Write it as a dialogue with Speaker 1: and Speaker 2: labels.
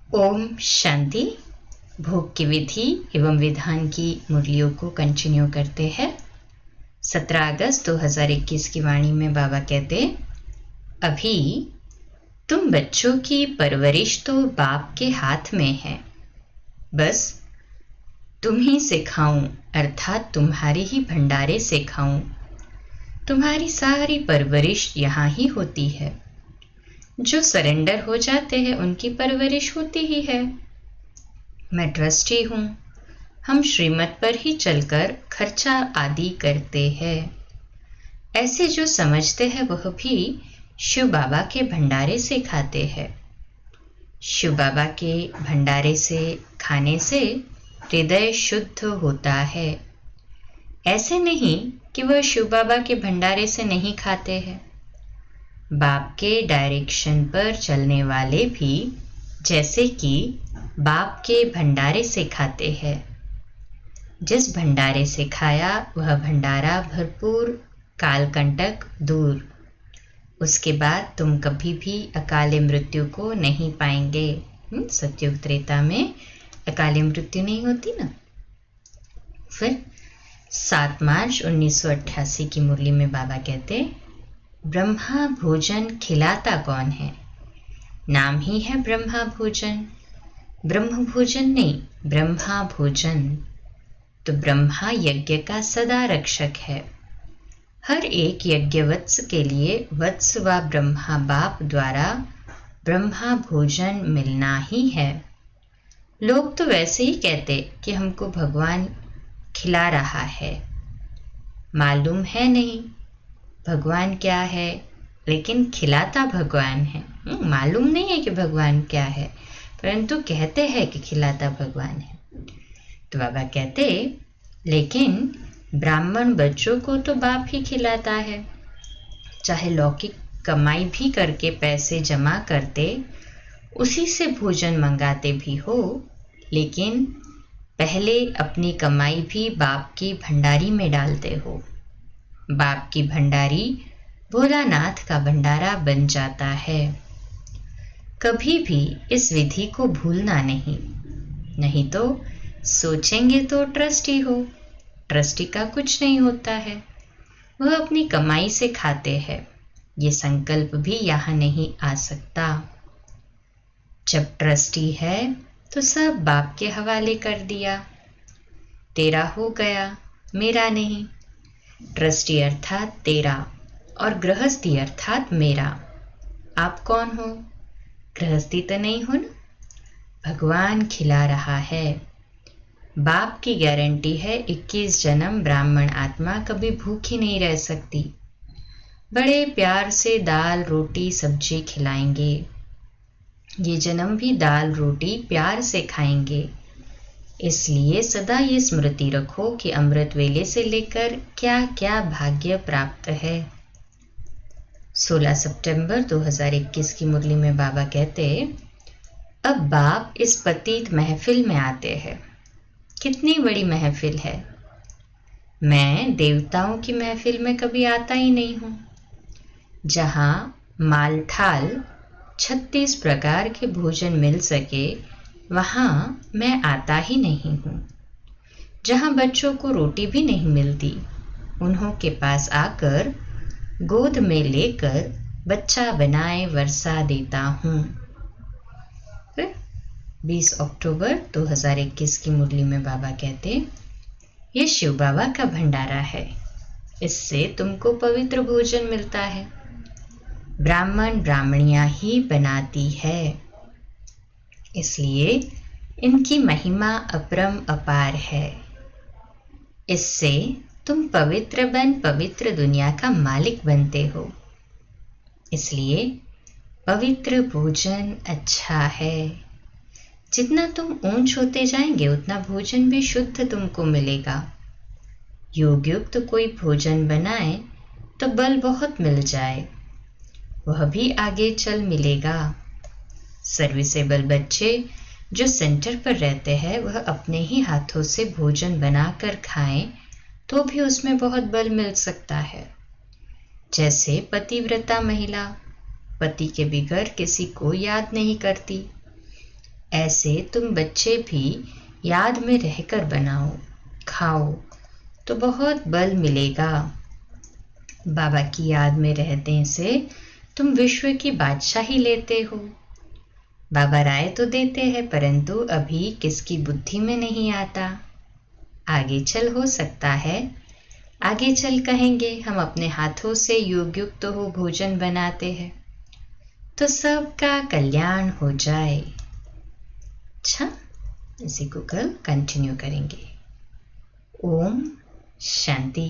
Speaker 1: ओम शांति। भोग की विधि एवं विधान की मुरलियों को कंटिन्यू करते हैं। 17 अगस्त 2021 की वाणी में बाबा कहते, अभी तुम बच्चों की परवरिश तो बाप के हाथ में है, बस तुम ही सिखाऊं, अर्थात तुम्हारे ही भंडारे से खाऊं। तुम्हारी सारी परवरिश यहाँ ही होती है। जो सरेंडर हो जाते हैं उनकी परवरिश होती ही है। मैं ट्रस्टी हूँ। हम श्रीमत पर ही चलकर खर्चा आदि करते हैं। ऐसे जो समझते हैं वह भी शिव बाबा के भंडारे से खाते हैं। शिव बाबा के भंडारे से खाने से हृदय शुद्ध होता है। ऐसे नहीं कि वह शिव बाबा के भंडारे से नहीं खाते हैं। बाप के डायरेक्शन पर चलने वाले भी जैसे कि बाप के भंडारे से खाते हैं। जिस भंडारे से खाया वह भंडारा भरपूर, कालकंटक दूर। उसके बाद तुम कभी भी अकाले मृत्यु को नहीं पाएंगे। सतयुग त्रेता में अकाले मृत्यु नहीं होती ना। फिर 7 मार्च 1988 की मुरली में बाबा कहते, ब्रह्मा भोजन खिलाता कौन है? नाम ही है ब्रह्मा भोजन। ब्रह्म भोजन नहीं, ब्रह्मा भोजन। तो ब्रह्मा यज्ञ का सदा रक्षक है। हर एक यज्ञ वत्स के लिए वत्स व ब्रह्मा बाप द्वारा ब्रह्मा भोजन मिलना ही है। लोग तो वैसे ही कहते कि हमको भगवान खिला रहा है। मालूम है नहीं भगवान क्या है, लेकिन खिलाता भगवान है। मालूम नहीं है कि भगवान क्या है, परंतु कहते हैं कि खिलाता भगवान है। तो बाबा कहते, लेकिन ब्राह्मण बच्चों को तो बाप ही खिलाता है। चाहे लौकिक कमाई भी करके पैसे जमा करते, उसी से भोजन मंगाते भी हो, लेकिन पहले अपनी कमाई भी बाप की भंडारी में डालते हो। बाप की भंडारी भोलानाथ का भंडारा बन जाता है। कभी भी इस विधि को भूलना नहीं तो सोचेंगे तो ट्रस्टी हो। ट्रस्टी का कुछ नहीं होता है, वह अपनी कमाई से खाते हैं। ये संकल्प भी यहाँ नहीं आ सकता। जब ट्रस्टी है तो सब बाप के हवाले कर दिया। तेरा हो गया, मेरा नहीं। ट्रस्टी अर्थात तेरा और गृहस्थी अर्थात मेरा। आप कौन हो? गृहस्थी तो नहीं हो ना। भगवान खिला रहा है। बाप की गारंटी है 21 जन्म ब्राह्मण आत्मा कभी भूखी नहीं रह सकती। बड़े प्यार से दाल रोटी सब्जी खिलाएंगे। ये जन्म भी दाल रोटी प्यार से खाएंगे। इसलिए सदा ये स्मृति रखो कि अमृत वेले से लेकर क्या क्या भाग्य प्राप्त है। 16 सितंबर 2021 की मुरली में बाबा कहते, अब बाप इस पतित महफिल में आते हैं। कितनी बड़ी महफिल है। मैं देवताओं की महफिल में कभी आता ही नहीं हूँ, जहाँ मालठाल 36 प्रकार के भोजन मिल सके, वहाँ मैं आता ही नहीं हूँ। जहाँ बच्चों को रोटी भी नहीं मिलती, उन्हों के पास आकर गोद में लेकर बच्चा बनाए वर्षा देता हूँ। फिर 20 अक्टूबर 2021 की मुरली में बाबा कहते, ये शिव बाबा का भंडारा है। इससे तुमको पवित्र भोजन मिलता है। ब्राह्मण ब्राह्मणियाँ ही बनाती है, इसलिए इनकी महिमा अपरम अपार है। इससे तुम पवित्र बन पवित्र दुनिया का मालिक बनते हो। इसलिए पवित्र भोजन अच्छा है। जितना तुम ऊंच होते जाएंगे उतना भोजन भी शुद्ध तुमको मिलेगा। योग युक्त कोई भोजन बनाए तो बल बहुत मिल जाए, वह भी आगे चल मिलेगा। सर्विसेबल बच्चे जो सेंटर पर रहते हैं, वह अपने ही हाथों से भोजन बनाकर खाएं तो भी उसमें बहुत बल मिल सकता है। जैसे पतिव्रता महिला पति के बिगैर किसी को याद नहीं करती, ऐसे तुम बच्चे भी याद में रहकर बनाओ, खाओ तो बहुत बल मिलेगा। बाबा की याद में रहने से तुम विश्व की बादशाही लेते हो। बाबा राय तो देते हैं, परंतु अभी किसकी बुद्धि में नहीं आता। आगे चल हो सकता है, आगे चल कहेंगे हम अपने हाथों से योग युक्त हो भोजन बनाते हैं तो सबका कल्याण हो जाए। अच्छा, इसी को कल कंटिन्यू करेंगे। ओम शांति।